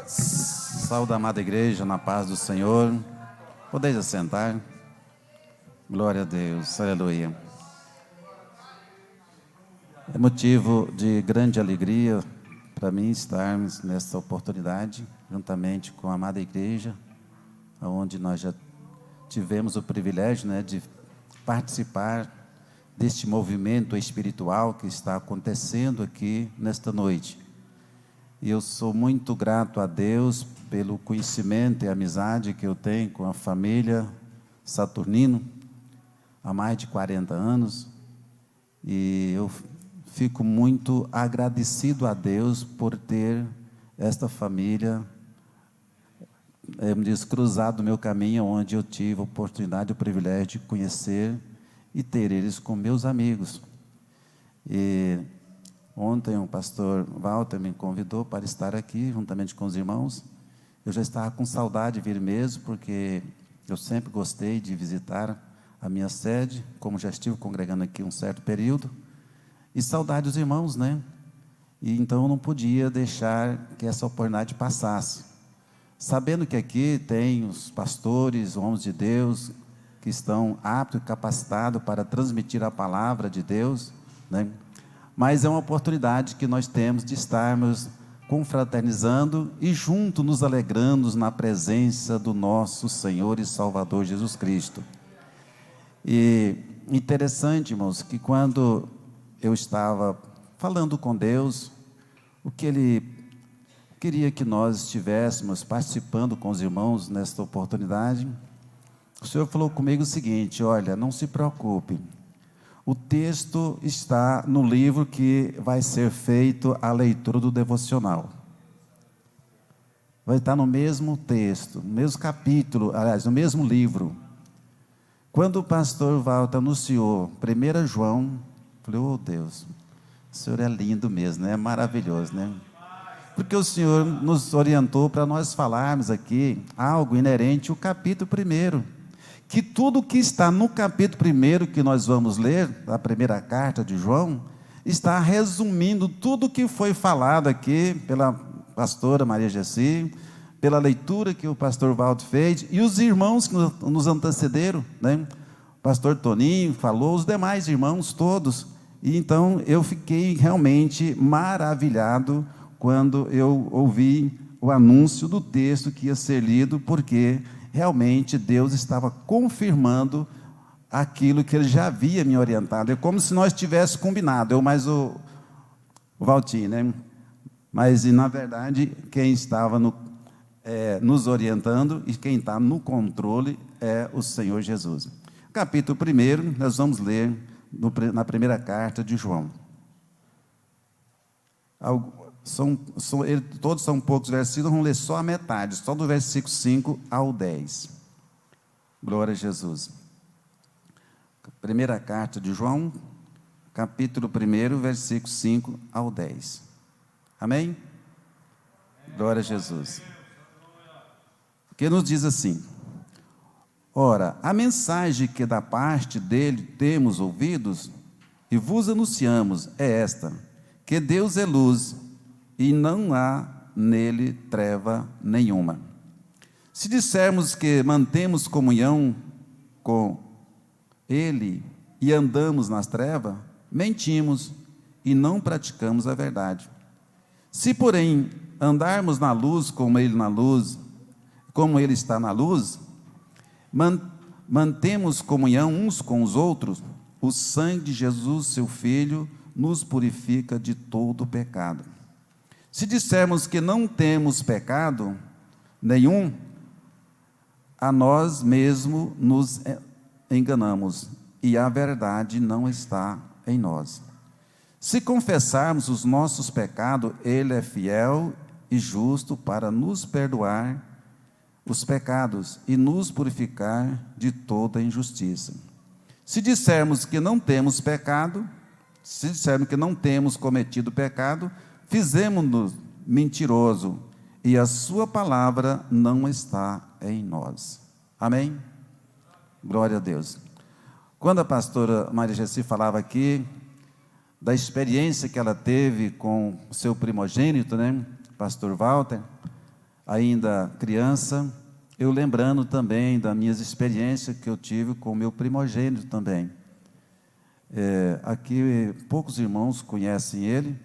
Saúde a amada igreja, na paz do Senhor. Podeis assentar. Glória a Deus, aleluia. É motivo de grande alegria para mim estarmos nesta oportunidade, juntamente com a amada igreja, onde nós já tivemos o privilégio, de participar deste movimento espiritual que está acontecendo aqui nesta noite. E eu sou muito grato a Deus pelo conhecimento e amizade que eu tenho com a família Saturnino há mais de 40 anos, e eu fico muito agradecido a Deus por ter esta família, cruzado o meu caminho, onde eu tive a oportunidade, o privilégio de conhecer e ter eles como meus amigos. E ontem o pastor Walter me convidou para estar aqui, juntamente com os irmãos. Eu já estava com saudade de vir mesmo, porque eu sempre gostei de visitar a minha sede, como já estive congregando aqui um certo período, e saudade dos irmãos, E então eu não podia deixar que essa oportunidade passasse. Sabendo que aqui tem os pastores, homens de Deus, que estão aptos e capacitados para transmitir a palavra de Deus, Mas é uma oportunidade que nós temos de estarmos confraternizando e juntos nos alegrando na presença do nosso Senhor e Salvador Jesus Cristo. E interessante, irmãos, que quando eu estava falando com Deus, o que Ele queria que nós estivéssemos participando com os irmãos nesta oportunidade, o Senhor falou comigo o seguinte: olha, não se preocupe, o texto está no livro que vai ser feito a leitura do devocional. Vai estar no mesmo texto, no mesmo capítulo, aliás, no mesmo livro. Quando o pastor Walter anunciou 1 João, eu falei: oh Deus, o Senhor é lindo mesmo, é maravilhoso, Porque o Senhor nos orientou para nós falarmos aqui algo inerente ao capítulo 1. Que tudo que está no capítulo 1 que nós vamos ler, da primeira carta de João, está resumindo tudo que foi falado aqui pela pastora Maria Gessi, pela leitura que o pastor Valdo fez, e os irmãos que nos antecederam, O pastor Toninho falou, os demais irmãos todos. E então eu fiquei realmente maravilhado quando eu ouvi o anúncio do texto que ia ser lido, porque realmente Deus estava confirmando aquilo que Ele já havia me orientado. É como se nós tivéssemos combinado, eu mais o Valtinho, Mas, na verdade, quem estava nos orientando e quem está no controle é o Senhor Jesus. Capítulo 1, nós vamos ler na primeira carta de João. Todos são poucos versículos, vamos ler só a metade, só do versículo 5 ao 10. Glória a Jesus. Primeira carta de João, capítulo 1, versículo 5 ao 10. Amém? Glória a Jesus. Que nos diz assim: ora, a mensagem que da parte dele temos ouvidos e vos anunciamos é esta: que Deus é luz, e não há nele treva nenhuma. Se dissermos que mantemos comunhão com Ele e andamos nas trevas, mentimos e não praticamos a verdade. Se, porém, andarmos na luz como Ele está na luz, mantemos comunhão uns com os outros, o sangue de Jesus, seu Filho, nos purifica de todo pecado. Se dissermos que não temos pecado nenhum, a nós mesmos nos enganamos, e a verdade não está em nós. Se confessarmos os nossos pecados, Ele é fiel e justo para nos perdoar os pecados e nos purificar de toda injustiça. Se dissermos que não temos pecado, se dissermos que não temos cometido pecado, fizemos-nos mentiroso, e a sua palavra não está em nós. Amém? Glória a Deus. Quando a pastora Maria Gessi falava aqui da experiência que ela teve com o seu primogênito, pastor Walter, ainda criança, eu lembrando também das minhas experiências que eu tive com o meu primogênito também. Aqui poucos irmãos conhecem ele,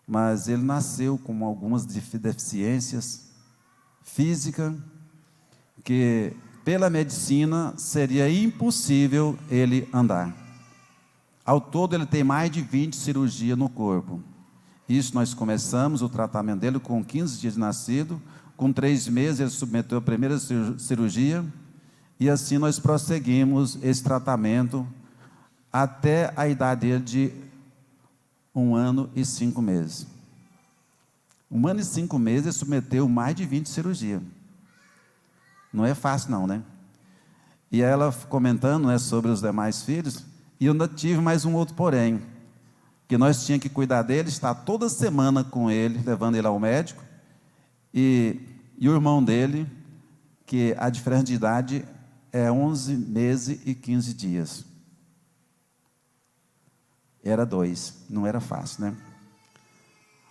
mas ele nasceu com algumas deficiências físicas, que pela medicina seria impossível ele andar. Ao todo ele tem mais de 20 cirurgias no corpo. Isso nós começamos o tratamento dele com 15 dias de nascido, com 3 meses ele submeteu a primeira cirurgia, e assim nós prosseguimos esse tratamento até a idade dele de 1 ano e 5 meses. 1 ano e 5 meses ele submeteu mais de 20 cirurgias. Não é fácil não, né? E ela comentando, né, sobre os demais filhos, e eu ainda tive mais um outro porém, que nós tínhamos que cuidar dele, estar toda semana com ele, levando ele ao médico, e o irmão dele, que a diferença de idade é 11 meses e 15 dias. Era 2, não era fácil, né?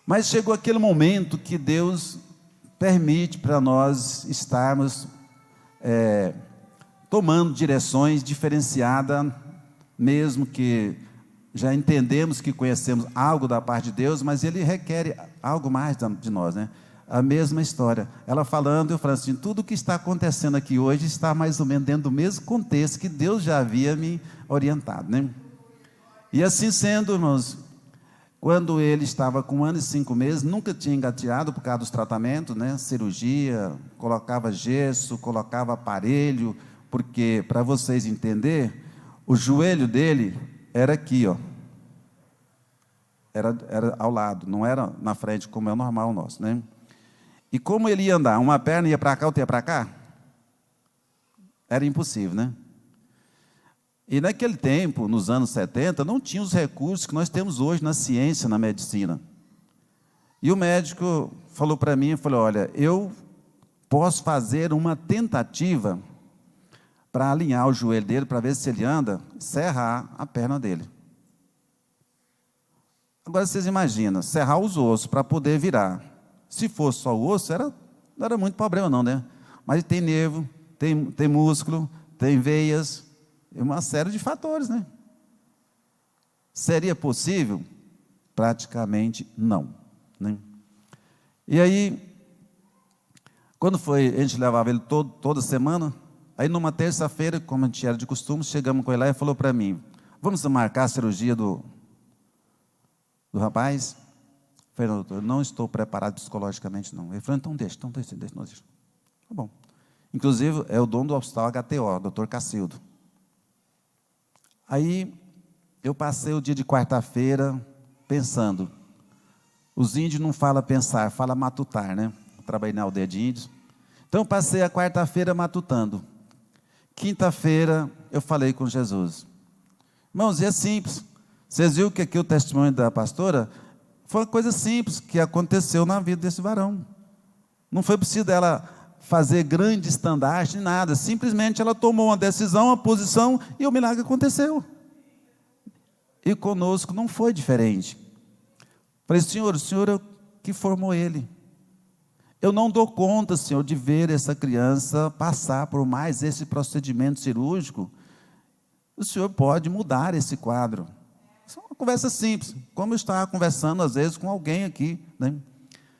Mas chegou aquele momento que Deus permite para nós estarmos tomando direções diferenciadas, mesmo que já entendemos que conhecemos algo da parte de Deus, mas Ele requer algo mais de nós, né? A mesma história. Ela falando, eu falando assim, tudo que está acontecendo aqui hoje está mais ou menos dentro do mesmo contexto que Deus já havia me orientado, né? E assim sendo, irmãos, quando ele estava com 1 ano e 5 meses, nunca tinha engateado por causa dos tratamentos, né? Cirurgia, colocava gesso, colocava aparelho, porque, para vocês entenderem, o joelho dele era aqui, ó. Era ao lado, não era na frente, como é o normal nosso, né? E como ele ia andar? Uma perna ia para cá, outra ia para cá? Era impossível, né? E naquele tempo, nos anos 70, não tinha os recursos que nós temos hoje na ciência, na medicina. E o médico falou para mim, falou, olha, eu posso fazer uma tentativa para alinhar o joelho dele, para ver se ele anda, serrar a perna dele. Agora vocês imaginam, serrar os ossos para poder virar. Se fosse só o osso, não era muito problema não, né? Mas tem nervo, tem músculo, tem veias, uma série de fatores, né? Seria possível? Praticamente não, né? E aí, quando foi, a gente levava ele toda semana, aí numa terça-feira, como a gente era de costume, chegamos com ele lá e falou para mim, vamos marcar a cirurgia do rapaz? Eu falei, doutor, não estou preparado psicologicamente não. Ele falou, então deixa. Tá bom. Inclusive, é o dono do hospital HTO, doutor Cacildo. Aí, eu passei o dia de quarta-feira pensando, os índios não falam pensar, falam matutar, né? Eu trabalhei na aldeia de índios. Então, eu passei a quarta-feira matutando. Quinta-feira, eu falei com Jesus. Irmãos, e é simples. Vocês viram que aqui o testemunho da pastora foi uma coisa simples que aconteceu na vida desse varão. Não foi preciso ela fazer grande estandarte, nem nada. Simplesmente ela tomou uma decisão, uma posição, e o milagre aconteceu. E conosco não foi diferente. Falei, Senhor, o Senhor é o que formou ele. Eu não dou conta, Senhor, de ver essa criança passar por mais esse procedimento cirúrgico. O Senhor pode mudar esse quadro. Isso é uma conversa simples, como eu estava conversando às vezes com alguém aqui, né?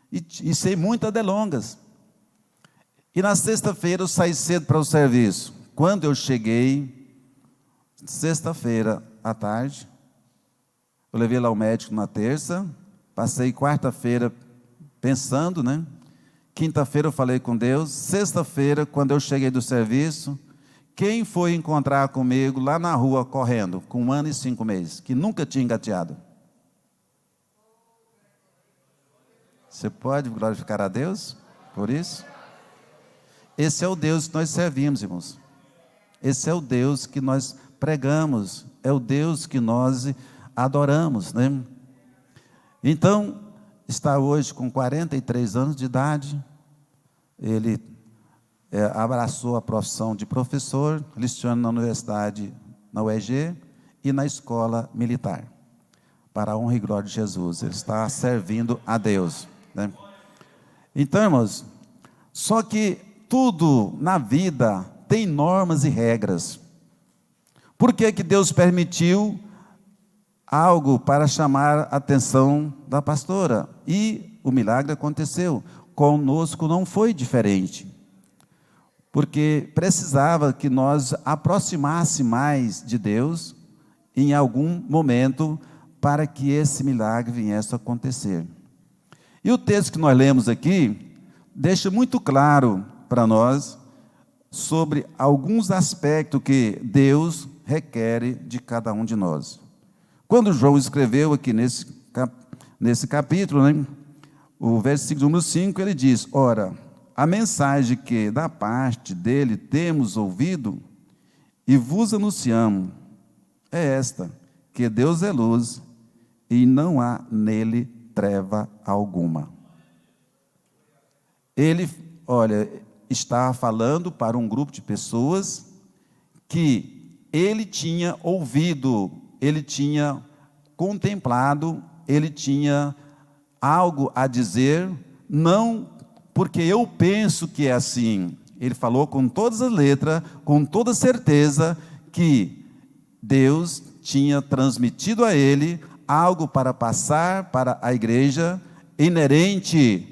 E sem muitas delongas. E na sexta-feira eu saí cedo para o serviço. Quando eu cheguei, sexta-feira à tarde, eu levei lá o médico na terça, passei quarta-feira pensando, né? Quinta-feira eu falei com Deus, sexta-feira, quando eu cheguei do serviço, quem foi encontrar comigo lá na rua, correndo, com 1 ano e 5 meses, que nunca tinha engateado? Você pode glorificar a Deus por isso? Esse é o Deus que nós servimos, irmãos. Esse é o Deus que nós pregamos, é o Deus que nós adoramos, né? Então, está hoje com 43 anos de idade, ele abraçou a profissão de professor, leciona na universidade, na UEG e na escola militar, para a honra e glória de Jesus. Ele está servindo a Deus, né? Então, irmãos, Só que tudo na vida tem normas e regras. Por que que Deus permitiu algo para chamar a atenção da pastora? E o milagre aconteceu. Conosco não foi diferente. Porque precisava que nós aproximasse mais de Deus em algum momento para que esse milagre viesse a acontecer. E o texto que nós lemos aqui deixa muito claro para nós sobre alguns aspectos que Deus requer de cada um de nós. Quando João escreveu aqui nesse capítulo, né, o versículo número 5, ele diz: ora, a mensagem que da parte dele temos ouvido e vos anunciamos é esta, que Deus é luz e não há nele treva alguma. Ele, olha, está falando para um grupo de pessoas que ele tinha ouvido, ele tinha contemplado, ele tinha algo a dizer, não porque eu penso que é assim. Ele falou com todas as letras, com toda certeza, que Deus tinha transmitido a ele algo para passar para a igreja, inerente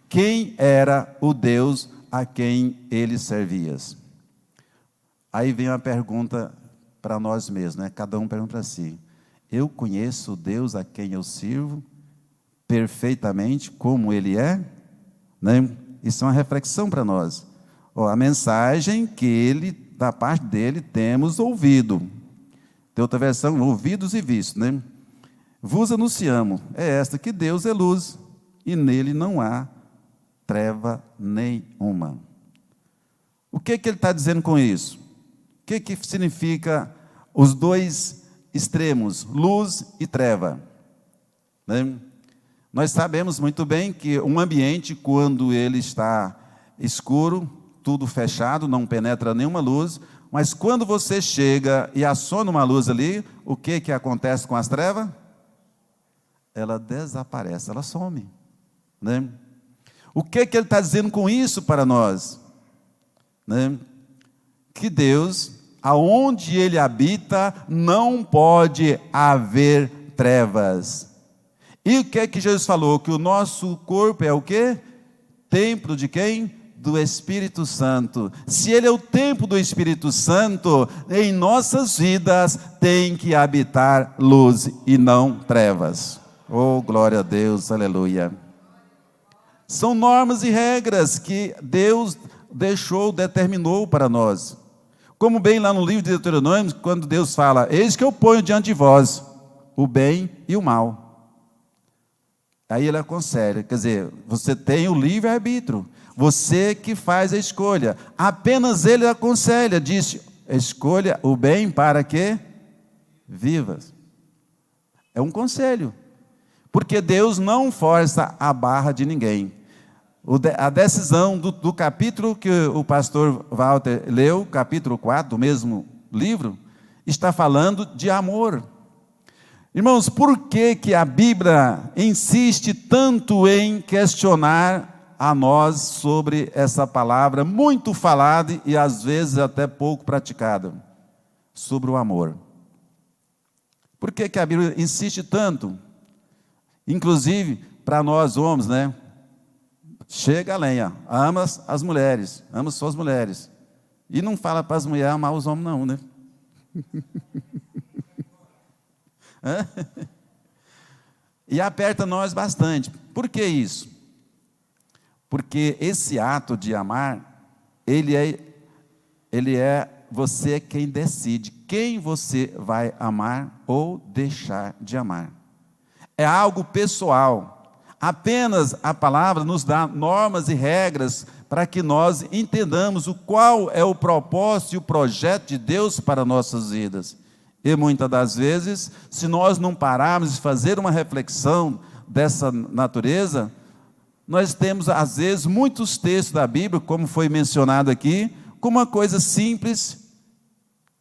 quem era o Deus a quem ele servia. Aí vem uma pergunta para nós mesmos, né? Cada um pergunta para si: eu conheço o Deus a quem eu sirvo perfeitamente como ele é? Né? Isso é uma reflexão para nós. A mensagem que ele, da parte dele, temos ouvido. Tem outra versão, ouvidos e vistos, né? Vos anunciamos, é esta, que Deus é luz, e nele não há treva nenhuma. O que ele está dizendo com isso? O que significa os dois extremos, luz e treva? Né? Nós sabemos muito bem que um ambiente, quando ele está escuro, tudo fechado, não penetra nenhuma luz, mas quando você chega e aciona uma luz ali, o que acontece com as trevas? Ela desaparece, ela some. Né? O que ele está dizendo com isso para nós? Né? Que Deus, aonde ele habita, não pode haver trevas. E o que Jesus falou? Que o nosso corpo é o quê? Templo de quem? Do Espírito Santo. Se ele é o templo do Espírito Santo, em nossas vidas tem que habitar luz e não trevas. Oh, glória a Deus, aleluia. São normas e regras que Deus determinou para nós. Como bem lá no livro de Deuteronômio, quando Deus fala: eis que eu ponho diante de vós o bem e o mal. Aí ele aconselha, quer dizer, você tem o livre-arbítrio, você que faz a escolha. Apenas ele aconselha, disse: escolha o bem para que vivas. É um conselho, porque Deus não força a barra de ninguém. A decisão do capítulo que o pastor Walter leu, capítulo 4 do mesmo livro, está falando de amor. Irmãos, por que a Bíblia insiste tanto em questionar a nós sobre essa palavra muito falada e às vezes até pouco praticada, sobre o amor? Por que a Bíblia insiste tanto? Inclusive para nós homens, né? Chega a lenha, ama as mulheres, ama suas mulheres. E não fala para as mulheres amar os homens não, né? E aperta nós bastante. Por que isso? Porque esse ato de amar, ele é você quem decide quem você vai amar ou deixar de amar. É algo pessoal. Apenas a palavra nos dá normas e regras para que nós entendamos qual é o propósito e o projeto de Deus para nossas vidas. E muitas das vezes, se nós não pararmos de fazer uma reflexão dessa natureza, nós temos às vezes muitos textos da Bíblia, como foi mencionado aqui, como uma coisa simples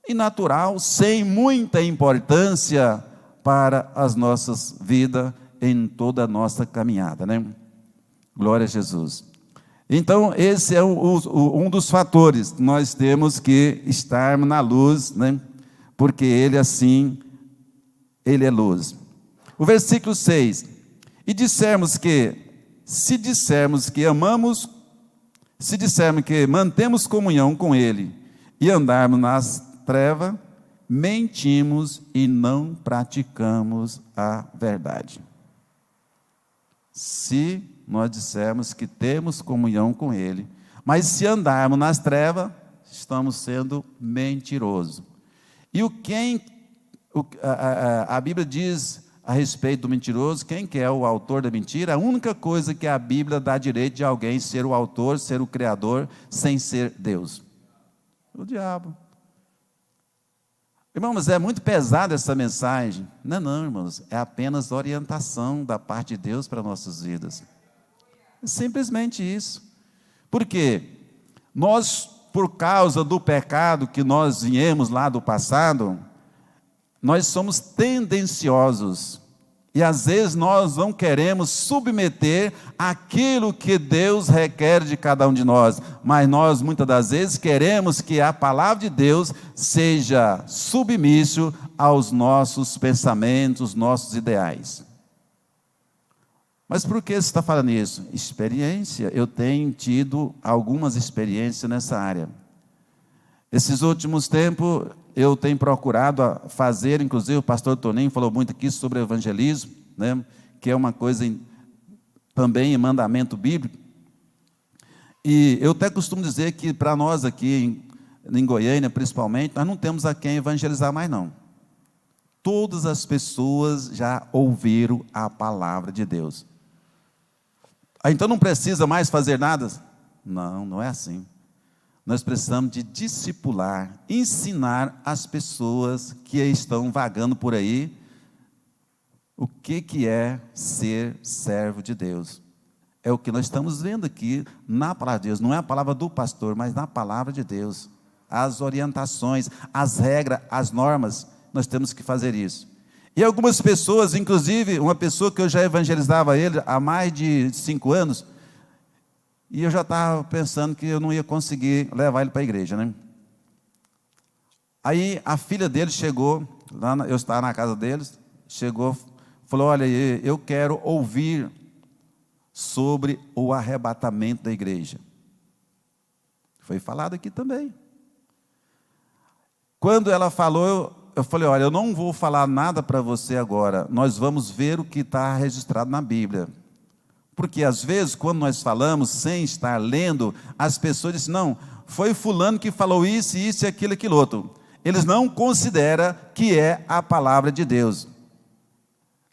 e natural, sem muita importância para as nossas vidas em toda a nossa caminhada, né? Glória a Jesus. Então, esse é um dos fatores. Nós temos que estar na luz, né? Porque Ele assim, Ele é luz. O versículo 6. E se dissermos que amamos, se dissermos que mantemos comunhão com Ele e andarmos nas trevas, mentimos e não praticamos a verdade. Se nós dissermos que temos comunhão com Ele, mas se andarmos nas trevas, estamos sendo mentirosos. E a Bíblia diz a respeito do mentiroso, quem que é o autor da mentira? A única coisa que a Bíblia dá direito de alguém ser o autor, ser o criador, sem ser Deus. O diabo. Irmãos, é muito pesada essa mensagem. Não, irmãos, é apenas orientação da parte de Deus para nossas vidas. É simplesmente isso. Por quê? Nós, por causa do pecado que nós viemos lá do passado, nós somos tendenciosos. E às vezes nós não queremos submeter aquilo que Deus requer de cada um de nós, mas nós muitas das vezes queremos que a palavra de Deus seja submisso aos nossos pensamentos, nossos ideais. Mas por que você está falando isso? Experiência, eu tenho tido algumas experiências nessa área. Esses últimos tempos, eu tenho procurado fazer, inclusive o pastor Toninho falou muito aqui sobre evangelismo, né, que é uma coisa também em mandamento bíblico. E eu até costumo dizer que para nós aqui em Goiânia, principalmente, nós não temos a quem evangelizar mais não. Todas as pessoas já ouviram a palavra de Deus. Então não precisa mais fazer nada? Não, não é assim. Nós precisamos de discipular, ensinar as pessoas que estão vagando por aí o que é ser servo de Deus. É o que nós estamos vendo aqui na palavra de Deus. Não é a palavra do pastor, mas na palavra de Deus. As orientações, as regras, as normas, nós temos que fazer isso. E algumas pessoas, inclusive uma pessoa que eu já evangelizava ele há mais de 5 anos, e eu já estava pensando que eu não ia conseguir levar ele para a igreja, né? Aí a filha dele chegou, eu estava na casa deles, chegou, falou, olha, eu quero ouvir sobre o arrebatamento da igreja. Foi falado aqui também. Quando ela falou, eu falei, olha, eu não vou falar nada para você agora, nós vamos ver o que está registrado na Bíblia. Porque às vezes, quando nós falamos sem estar lendo, as pessoas dizem, não, foi fulano que falou isso, isso e aquilo outro. Eles não consideram que é a palavra de Deus.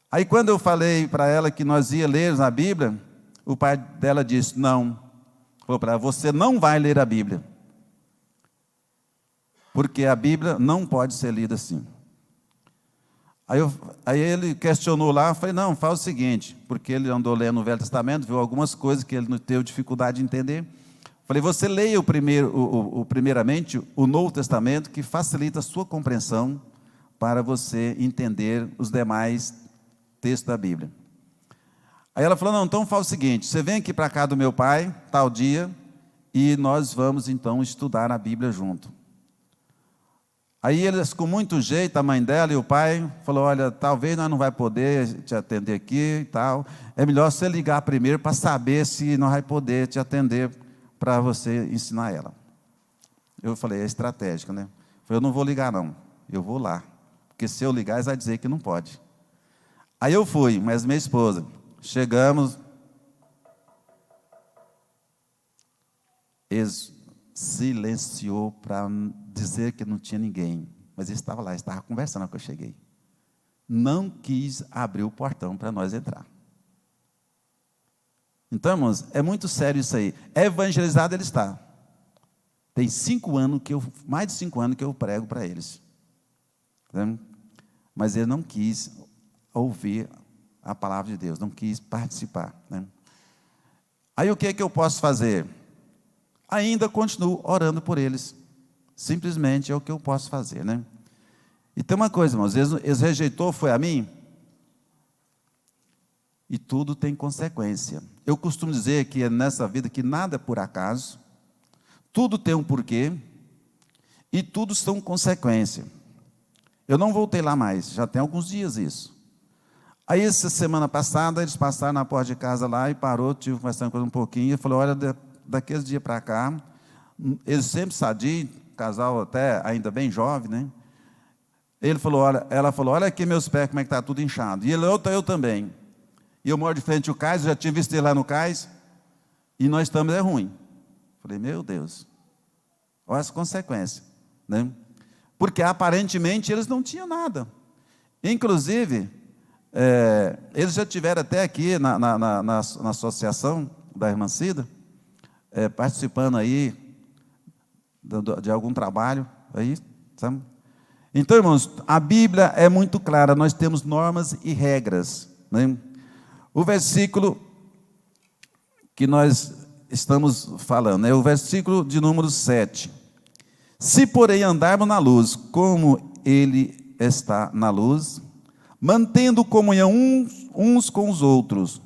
Aí quando eu falei para ela que nós ia ler na Bíblia, o pai dela disse, não. Falou para ela, você não vai ler a Bíblia. Porque a Bíblia não pode ser lida assim. Aí ele questionou lá, eu falei, não, faz o seguinte, porque ele andou lendo o Velho Testamento, viu algumas coisas que ele não teve dificuldade de entender. Falei, você leia primeiramente o Novo Testamento, que facilita a sua compreensão para você entender os demais textos da Bíblia. Aí ela falou, não, então faz o seguinte, você vem aqui para cá do meu pai, tal dia, e nós vamos então estudar a Bíblia junto. Aí eles, com muito jeito, a mãe dela e o pai, falou, olha, talvez nós não vai poder te atender aqui e tal, é melhor você ligar primeiro para saber se nós vai poder te atender para você ensinar ela. Eu falei, é estratégico, né? Eu falei, eu não vou ligar não, eu vou lá, porque se eu ligar, eles vão dizer que não pode. Aí eu fui, mas minha esposa, chegamos, silenciou para dizer que não tinha ninguém, mas ele estava lá, estava conversando quando eu cheguei. Não quis abrir o portão para nós entrar. Então, irmãos, é muito sério isso aí. Evangelizado ele está. Tem mais de 5 anos que eu prego para eles. Entendeu? Mas ele não quis ouvir a palavra de Deus, não quis participar, né? Aí o que é que eu posso fazer? Ainda continuo orando por eles. Simplesmente é o que eu posso fazer, né? E tem uma coisa, irmãos, eles rejeitou, foi a mim? e tudo tem consequência. Eu costumo dizer que é nessa vida que nada é por acaso, tudo tem um porquê e tudo são consequência. Eu não voltei lá mais, já tem alguns dias isso. Aí, essa semana passada, eles passaram na porta de casa lá e parou, tive conversando com ele um pouquinho, e falou, olha, daqueles dias para cá, eles sempre sadios, casal até ainda bem jovem, né? Ela falou, olha aqui meus pés, como é que está tudo inchado. E ele, eu também. E eu moro de frente ao cais, eu já tinha visto ele lá no cais, e nós estamos, é ruim. Falei, meu Deus, olha as consequências, né? Porque aparentemente eles não tinham nada. Inclusive, eles já tiveram até aqui na associação da Irmã Cida, participando aí de algum trabalho aí, sabe? Então, irmãos, a Bíblia é muito clara, nós temos normas e regras, né? O versículo que nós estamos falando é o versículo de número 7. Se, porém, andarmos na luz, como Ele está na luz, mantendo comunhão uns com os outros,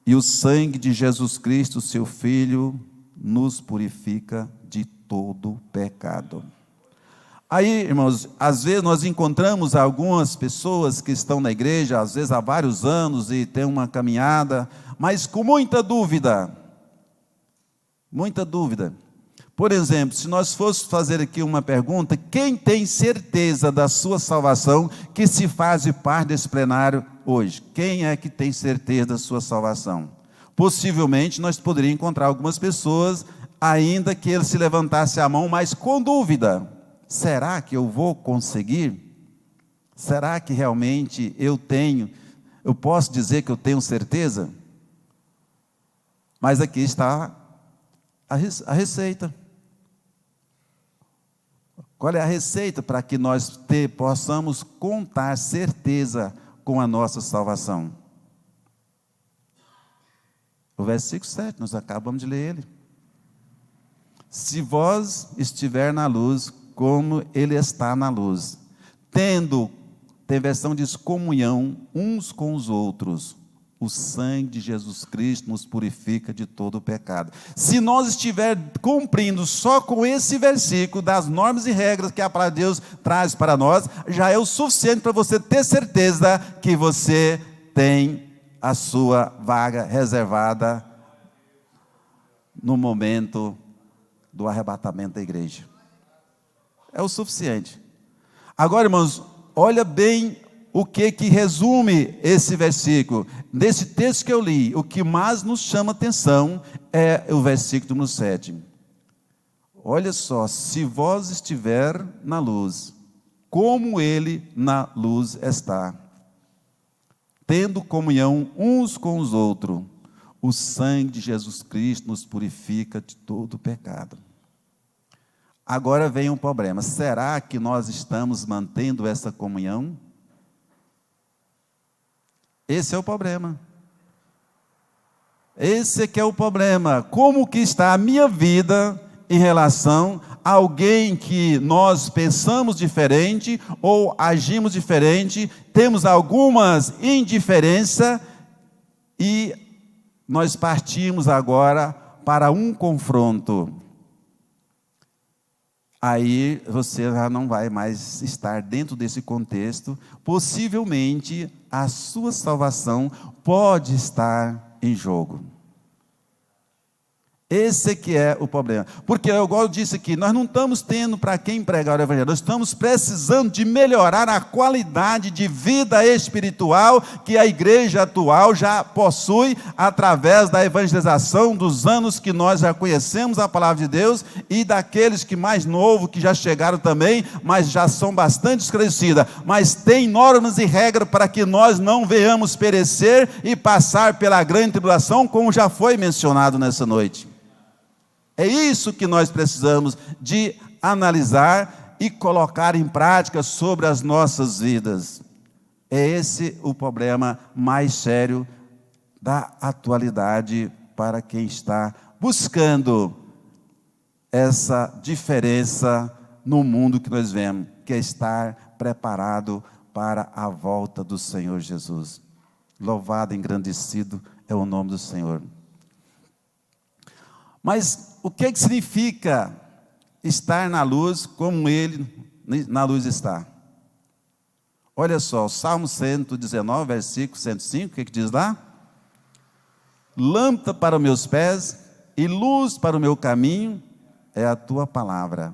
e o sangue de Jesus Cristo, seu Filho, nos purifica de todo pecado. Aí, irmãos, às vezes nós encontramos algumas pessoas que estão na igreja, às vezes há vários anos, e tem uma caminhada, mas com muita dúvida. Muita dúvida. Por exemplo, se nós fôssemos fazer aqui uma pergunta, quem tem certeza da sua salvação que se faz parte desse plenário hoje? Quem é que tem certeza da sua salvação? Possivelmente nós poderíamos encontrar algumas pessoas, ainda que ele se levantasse a mão, mas com dúvida. Será que eu vou conseguir? Será que realmente eu posso dizer que eu tenho certeza? Mas aqui está a receita. Qual é a receita para que nós possamos contar certeza com a nossa salvação? O versículo 7, nós acabamos de ler ele. Se vós estiver na luz, como Ele está na luz, tem versão diz comunhão uns com os outros, o sangue de Jesus Cristo nos purifica de todo o pecado. Se nós estivermos cumprindo só com esse versículo das normas e regras que a palavra de Deus traz para nós, já é o suficiente para você ter certeza que você tem a sua vaga reservada no momento do arrebatamento da igreja. É o suficiente. Agora, irmãos, olha bem o que resume esse versículo. Nesse texto que eu li, o que mais nos chama atenção é o versículo número 7. Olha só, se vós estiver na luz, como Ele na luz está, tendo comunhão uns com os outros, o sangue de Jesus Cristo nos purifica de todo pecado. Agora vem um problema, será que nós estamos mantendo essa comunhão? Esse é o problema. Esse é que é o problema. Como que está a minha vida em relação a alguém que nós pensamos diferente ou agimos diferente, temos algumas indiferenças e nós partimos agora para um confronto. Aí você já não vai mais estar dentro desse contexto, possivelmente a sua salvação pode estar em jogo. Esse que é o problema, porque igual eu disse aqui, nós não estamos tendo para quem pregar o evangelho, nós estamos precisando de melhorar a qualidade de vida espiritual que a igreja atual já possui através da evangelização dos anos que nós já conhecemos a palavra de Deus e daqueles que mais novos, que já chegaram também, mas já são bastante esclarecidas, mas tem normas e regras para que nós não venhamos perecer e passar pela grande tribulação, como já foi mencionado nessa noite. É isso que nós precisamos de analisar e colocar em prática sobre as nossas vidas. É esse o problema mais sério da atualidade para quem está buscando essa diferença no mundo que nós vemos, que é estar preparado para a volta do Senhor Jesus. Louvado, engrandecido é o nome do Senhor. Mas o que significa estar na luz como Ele na luz está? Olha só, o Salmo 119, versículo 105, o que diz lá? Lâmpada para os meus pés e luz para o meu caminho é a tua palavra.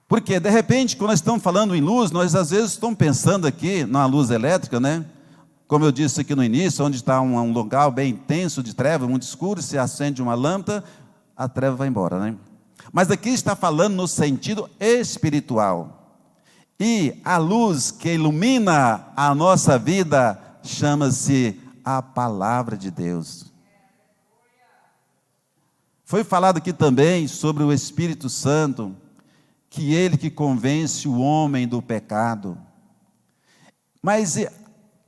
Porque, de repente, quando nós estamos falando em luz, nós às vezes estamos pensando aqui na luz elétrica, né? Como eu disse aqui no início, onde está um lugar bem intenso de treva, muito escuro, se acende uma lâmpada, a treva vai embora, né? Mas aqui está falando no sentido espiritual. E a luz que ilumina a nossa vida chama-se a palavra de Deus. Foi falado aqui também sobre o Espírito Santo, que ele que convence o homem do pecado. Mas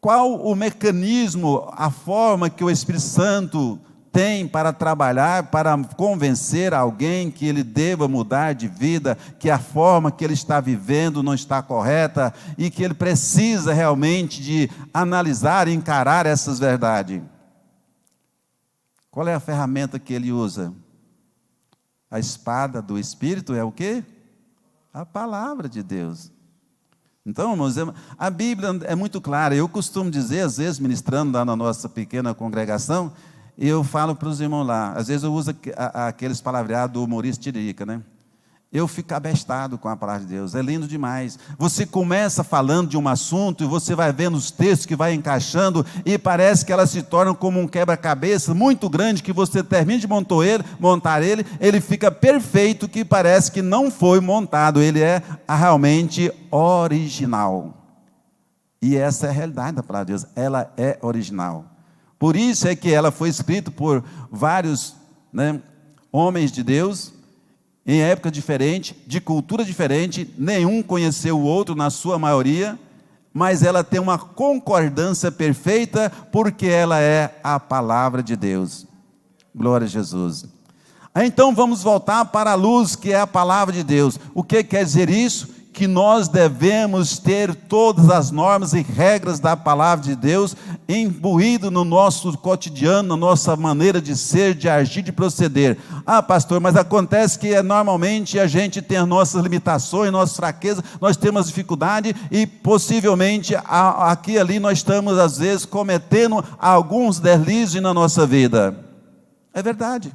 qual o mecanismo, a forma que o Espírito Santo tem para trabalhar, para convencer alguém que ele deva mudar de vida, que a forma que ele está vivendo não está correta e que ele precisa realmente de analisar e encarar essas verdades? Qual é a ferramenta que ele usa? A espada do Espírito é o quê? A palavra de Deus. Então, irmãos, a Bíblia é muito clara. Eu costumo dizer, às vezes, ministrando lá na nossa pequena congregação, eu falo para os irmãos lá, às vezes eu uso aqueles palavreados do humorista Tiririca, né? Eu fico abestado com a palavra de Deus, é lindo demais. Você começa falando de um assunto e você vai vendo os textos que vai encaixando e parece que elas se tornam como um quebra-cabeça muito grande, que você termina de montar ele, ele fica perfeito, que parece que não foi montado, ele é realmente original. E essa é a realidade da palavra de Deus, ela é original. Por isso é que ela foi escrita por vários, né, homens de Deus, em época diferente, de cultura diferente, nenhum conheceu o outro na sua maioria, mas ela tem uma concordância perfeita, porque ela é a palavra de Deus. Glória a Jesus. Então vamos voltar para a luz, que é a palavra de Deus. O que quer dizer isso? Que nós devemos ter todas as normas e regras da palavra de Deus imbuído no nosso cotidiano, na nossa maneira de ser, de agir, de proceder. Ah, pastor, mas acontece que normalmente a gente tem as nossas limitações, nossas fraquezas, nós temos dificuldade e possivelmente aqui e ali nós estamos às vezes cometendo alguns deslizes na nossa vida. É verdade.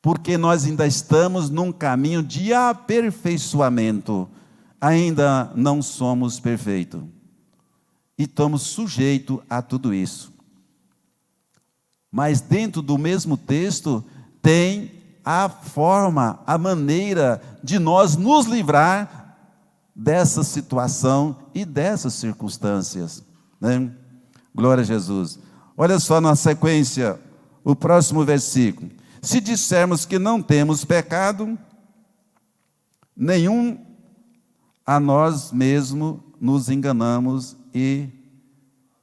Porque nós ainda estamos num caminho de aperfeiçoamento, ainda não somos perfeitos, e estamos sujeitos a tudo isso. Mas dentro do mesmo texto, tem a forma, a maneira de nós nos livrar dessa situação e dessas circunstâncias, né? Glória a Jesus. Olha só na sequência, o próximo versículo. Se dissermos que não temos pecado nenhum, a nós mesmos nos enganamos e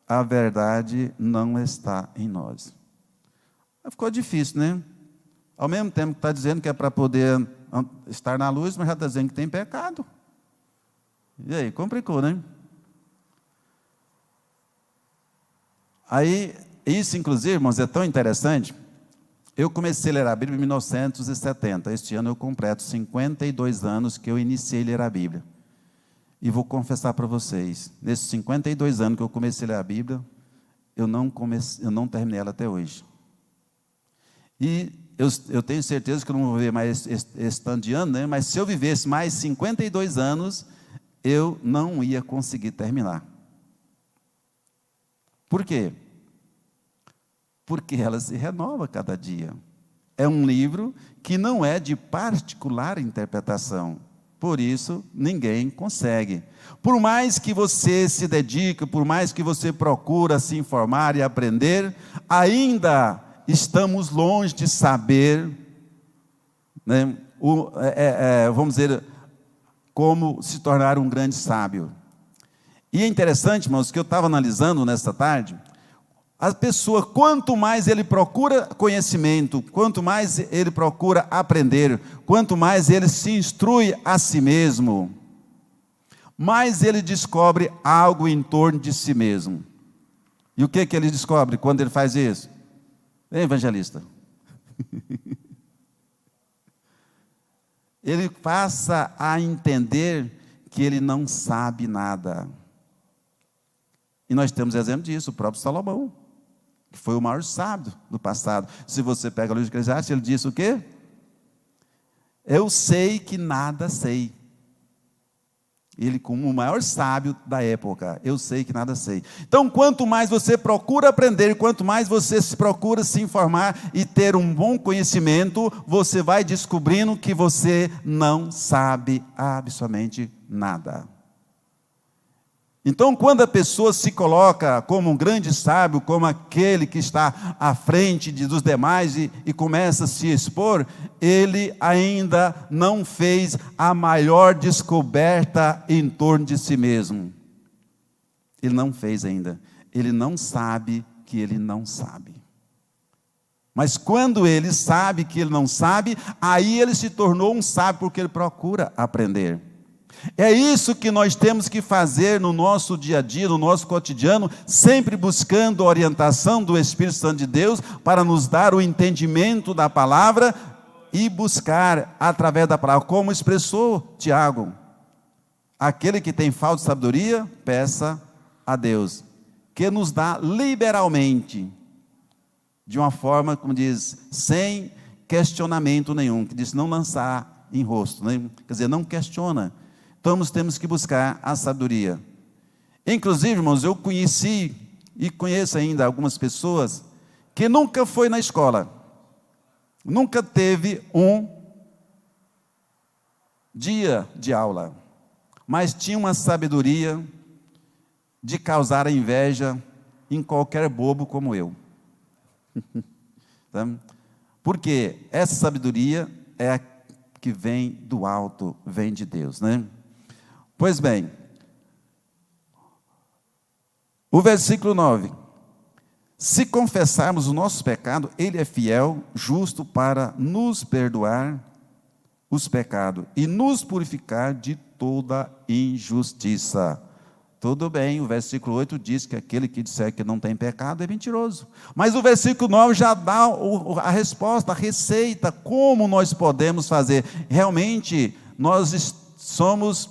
a verdade não está em nós. Ficou difícil, né? Ao mesmo tempo que está dizendo que é para poder estar na luz, mas já está dizendo que tem pecado. E aí, complicou, né? Aí, isso inclusive, irmãos, é tão interessante. Eu comecei a ler a Bíblia em 1970, este ano eu completo 52 anos que eu iniciei a ler a Bíblia. E vou confessar para vocês, nesses 52 anos que eu comecei a ler a Bíblia, eu não terminei ela até hoje. E eu tenho certeza que eu não vou viver mais esse tanto de ano, né? Mas se eu vivesse mais 52 anos, eu não ia conseguir terminar. Por quê? Porque ela se renova cada dia. É um livro que não é de particular interpretação. Por isso, ninguém consegue. Por mais que você se dedique, por mais que você procura se informar e aprender, ainda estamos longe de saber, né, vamos dizer, como se tornar um grande sábio. E é interessante, irmãos, que eu estava analisando nesta tarde. A pessoa, quanto mais ele procura conhecimento, quanto mais ele procura aprender, quanto mais ele se instrui a si mesmo, mais ele descobre algo em torno de si mesmo. E o que ele descobre quando ele faz isso? Evangelista. Ele passa a entender que ele não sabe nada. E nós temos exemplo disso, o próprio Salomão, que foi o maior sábio do passado. Se você pega o livro de Eclesiastes, ele disse o quê? Eu sei que nada sei. Ele, como o maior sábio da época, eu sei que nada sei. Então, quanto mais você procura aprender, quanto mais você se procura se informar e ter um bom conhecimento, você vai descobrindo que você não sabe absolutamente nada. Então, quando a pessoa se coloca como um grande sábio, como aquele que está à frente dos demais e começa a se expor, ele ainda não fez a maior descoberta em torno de si mesmo. Ele não fez ainda. Ele não sabe que ele não sabe. Mas quando ele sabe que ele não sabe, aí ele se tornou um sábio, porque ele procura aprender. É isso que nós temos que fazer no nosso dia a dia, no nosso cotidiano, sempre buscando a orientação do Espírito Santo de Deus, para nos dar o entendimento da palavra e buscar através da palavra, como expressou Tiago, aquele que tem falta de sabedoria, peça a Deus, que nos dá liberalmente, de uma forma, como diz, sem questionamento nenhum, que diz não lançar em rosto, né? Quer dizer, não questiona. Então, nós temos que buscar a sabedoria. Inclusive, irmãos, eu conheci e conheço ainda algumas pessoas que nunca foi na escola, nunca teve um dia de aula, mas tinha uma sabedoria de causar inveja em qualquer bobo como eu. Porque essa sabedoria é a que vem do alto, vem de Deus, né? Pois bem, o versículo 9: se confessarmos o nosso pecado, Ele é fiel, justo para nos perdoar os pecados e nos purificar de toda injustiça. Tudo bem, o versículo 8 diz que aquele que disser que não tem pecado é mentiroso. Mas o versículo 9 já dá a resposta, a receita, como nós podemos fazer. Realmente, nós somos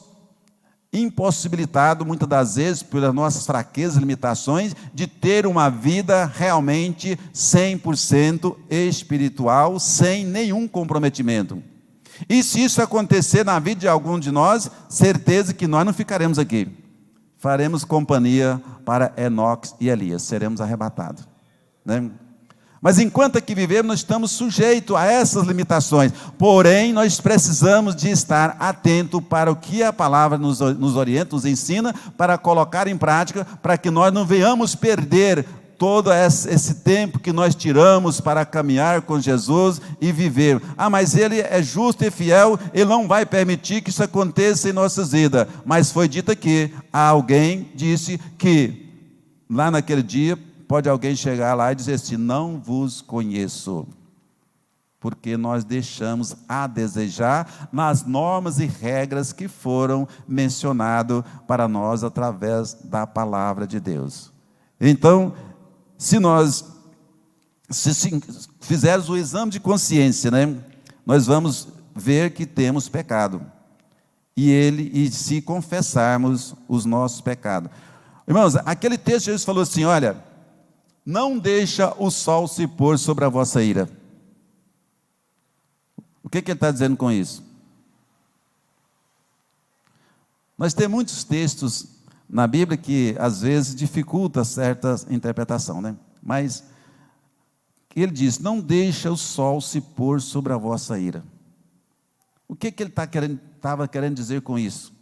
impossibilitados, muitas das vezes, pelas nossas fraquezas e limitações, de ter uma vida realmente 100% espiritual, sem nenhum comprometimento. E se isso acontecer na vida de algum de nós, certeza que nós não ficaremos aqui. Faremos companhia para Enoque e Elias, seremos arrebatados, né? Mas enquanto aqui vivemos, nós estamos sujeitos a essas limitações. Porém, nós precisamos de estar atento para o que a palavra nos orienta, nos ensina, para colocar em prática, para que nós não venhamos perder todo esse tempo que nós tiramos para caminhar com Jesus e viver. Mas Ele é justo e fiel, Ele não vai permitir que isso aconteça em nossas vidas. Mas foi dito aqui, alguém disse que lá naquele dia, pode alguém chegar lá e dizer assim, não vos conheço, porque nós deixamos a desejar nas normas e regras que foram mencionadas para nós através da palavra de Deus. Então, se fizermos o exame de consciência, né, nós vamos ver que temos pecado, e se confessarmos os nossos pecados. Irmãos, aquele texto Jesus falou assim, olha, não deixa o sol se pôr sobre a vossa ira. O que ele está dizendo com isso? Nós temos muitos textos na Bíblia que às vezes dificulta certa interpretação, né? Mas ele diz, não deixa o sol se pôr sobre a vossa ira. O que ele estava querendo dizer com isso?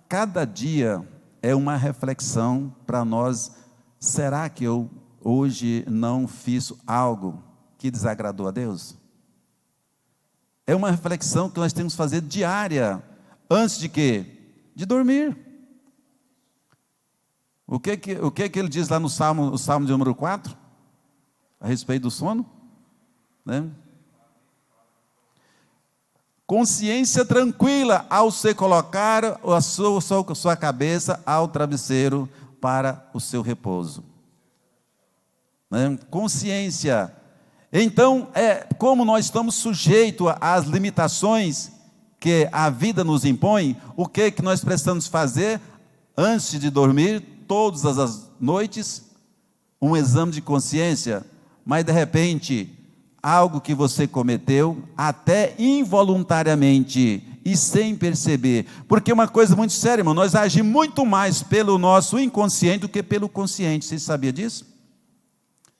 Cada dia é uma reflexão para nós. Será que eu hoje não fiz algo que desagradou a Deus? É uma reflexão que nós temos que fazer diária, antes de quê? De dormir. O que ele diz lá no Salmo, o Salmo de número 4? A respeito do sono? Né? Consciência tranquila ao você colocar a sua cabeça ao travesseiro para o seu repouso. Né? Consciência. Então, como nós estamos sujeitos às limitações que a vida nos impõe, o que nós precisamos fazer antes de dormir, todas as noites? Um exame de consciência, mas de repente, algo que você cometeu, até involuntariamente e sem perceber, porque uma coisa muito séria, irmão, nós agimos muito mais pelo nosso inconsciente do que pelo consciente. Você sabia disso?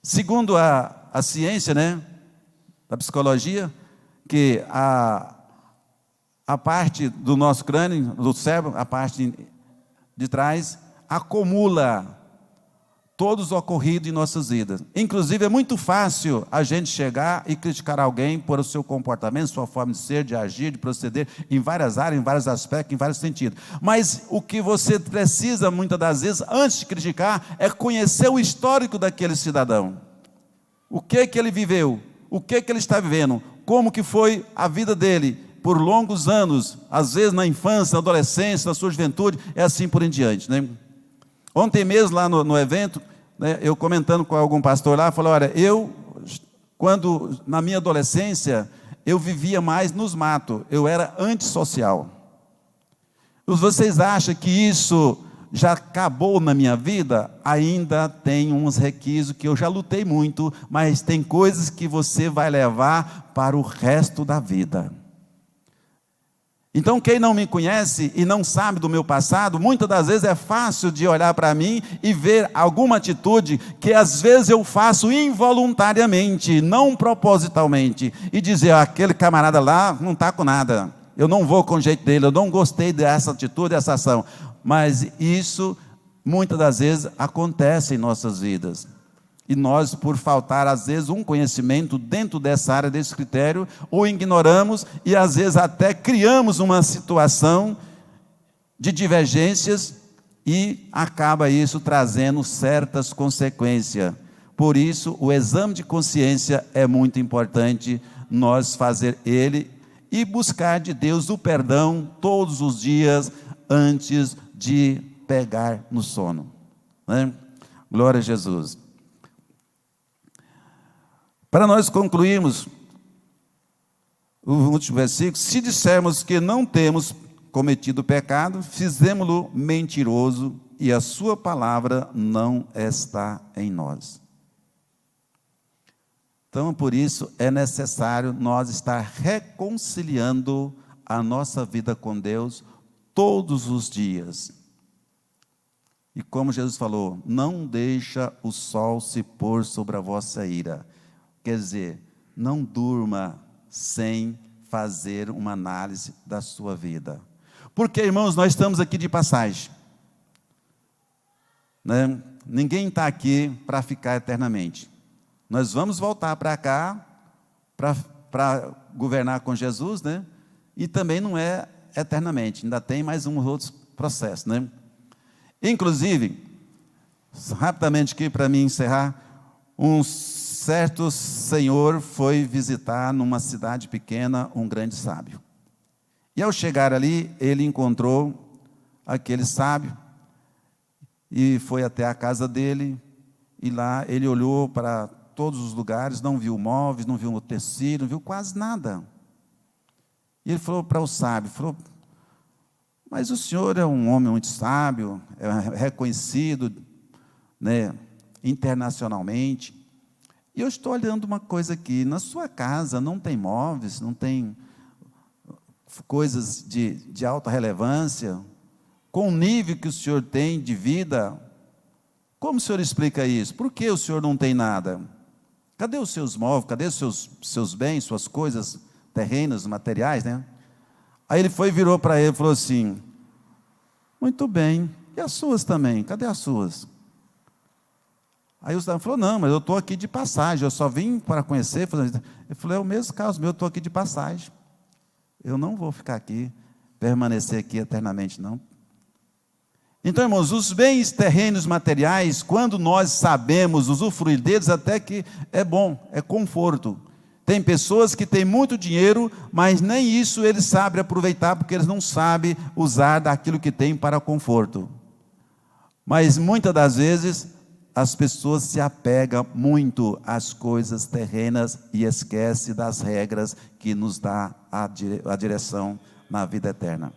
Segundo a ciência, né, da psicologia, que a parte do nosso crânio, do cérebro, a parte de trás, acumula todos os ocorridos em nossas vidas. Inclusive, é muito fácil a gente chegar e criticar alguém por o seu comportamento, sua forma de ser, de agir, de proceder, em várias áreas, em vários aspectos, em vários sentidos. Mas o que você precisa, muitas das vezes, antes de criticar, é conhecer o histórico daquele cidadão. O que ele viveu, o que ele está vivendo, como que foi a vida dele, por longos anos, às vezes na infância, na adolescência, na sua juventude, é assim por em diante, né? Ontem mesmo, lá no evento, né, eu comentando com algum pastor lá, falou: olha, quando na minha adolescência, eu vivia mais nos matos, eu era antissocial. Vocês acham que isso já acabou na minha vida? Ainda tem uns requisitos que eu já lutei muito, mas tem coisas que você vai levar para o resto da vida. Então, quem não me conhece e não sabe do meu passado, muitas das vezes é fácil de olhar para mim e ver alguma atitude que às vezes eu faço involuntariamente, não propositalmente, e dizer: aquele camarada lá não está com nada, eu não vou com o jeito dele, eu não gostei dessa atitude, dessa ação. Mas isso, muitas das vezes, acontece em nossas vidas. E nós, por faltar, às vezes, um conhecimento dentro dessa área, desse critério, ou ignoramos e, às vezes, até criamos uma situação de divergências e acaba isso trazendo certas consequências. Por isso, o exame de consciência é muito importante, nós fazer ele e buscar de Deus o perdão todos os dias antes de pegar no sono. Né? Glória a Jesus. Para nós concluirmos o último versículo: se dissermos que não temos cometido pecado, fizemo-lo mentiroso e a sua palavra não está em nós. Então, por isso, é necessário nós estar reconciliando a nossa vida com Deus todos os dias. E como Jesus falou: não deixa o sol se pôr sobre a vossa ira. Quer dizer, não durma sem fazer uma análise da sua vida. Porque, irmãos, nós estamos aqui de passagem. Né? Ninguém está aqui para ficar eternamente. Nós vamos voltar para cá, para governar com Jesus, né? E também não é eternamente, ainda tem mais um outro processo, né? Inclusive, rapidamente aqui para mim encerrar, um certo senhor foi visitar numa cidade pequena um grande sábio. E ao chegar ali, ele encontrou aquele sábio e foi até a casa dele, e lá ele olhou para todos os lugares, não viu móveis, não viu tecido, não viu quase nada. E ele falou para o sábio, falou: mas o senhor é um homem muito sábio, é reconhecido, né, internacionalmente. E eu estou olhando uma coisa aqui, na sua casa não tem móveis, não tem coisas de alta relevância, com o nível que o senhor tem de vida. Como o senhor explica isso? Por que o senhor não tem nada? Cadê os seus móveis? Cadê os seus bens, suas coisas terrenas, materiais, né? Aí ele virou para ele e falou assim: muito bem, e as suas também? Cadê as suas? Aí o cidadão falou: não, mas eu estou aqui de passagem, eu só vim para conhecer. Ele falou: é o mesmo caso meu, eu estou aqui de passagem. Eu não vou ficar aqui, permanecer aqui eternamente, não. Então, irmãos, os bens terrenos materiais, quando nós sabemos usufruir deles, até que é bom, é conforto. Tem pessoas que têm muito dinheiro, mas nem isso eles sabem aproveitar, porque eles não sabem usar daquilo que têm para conforto. Mas muitas das vezes as pessoas se apegam muito às coisas terrenas e esquecem das regras que nos dá a direção na vida eterna.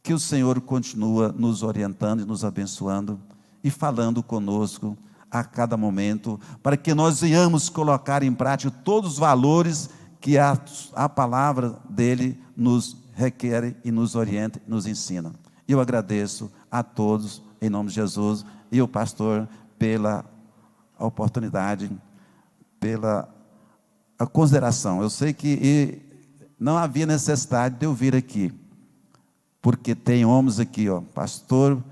Que o Senhor continua nos orientando e nos abençoando e falando conosco a cada momento, para que nós venhamos colocar em prática todos os valores que a palavra dele nos requer e nos orienta e nos ensina. Eu agradeço a todos, em nome de Jesus, e o pastor pela oportunidade, pela a consideração. Eu sei que não havia necessidade de eu vir aqui, porque tem homens aqui, pastor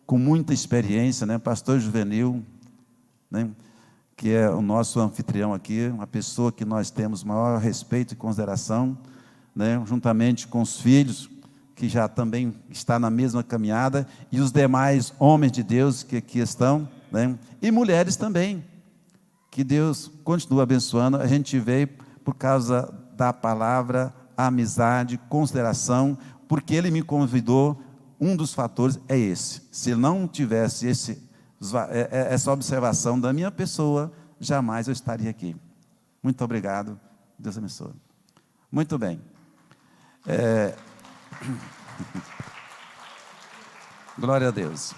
com muita experiência, né? Pastor Juvenil, né? Que é o nosso anfitrião aqui, uma pessoa que nós temos maior respeito e consideração, né? Juntamente com os filhos, que já também está na mesma caminhada, e os demais homens de Deus que aqui estão, né? E mulheres também, que Deus continua abençoando. A gente veio por causa da palavra, amizade, consideração, porque ele me convidou. Um dos fatores é esse. Se não tivesse essa observação da minha pessoa, jamais eu estaria aqui. Muito obrigado, Deus abençoe. Muito bem. Glória a Deus.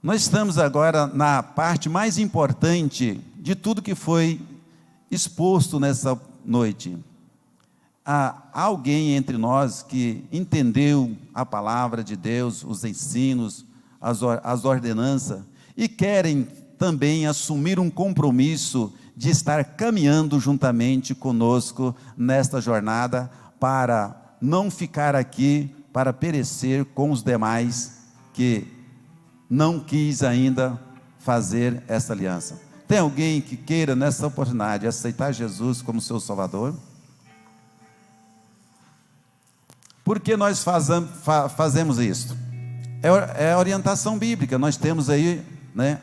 Nós estamos agora na parte mais importante de tudo que foi exposto nessa noite. Há alguém entre nós que entendeu a palavra de Deus, os ensinos, as ordenanças, e querem também assumir um compromisso de estar caminhando juntamente conosco nesta jornada, para não ficar aqui, para perecer com os demais que não quis ainda fazer essa aliança. Tem alguém que queira nessa oportunidade aceitar Jesus como seu Salvador? Por que nós fazemos isso? É a orientação bíblica. Nós temos aí, né,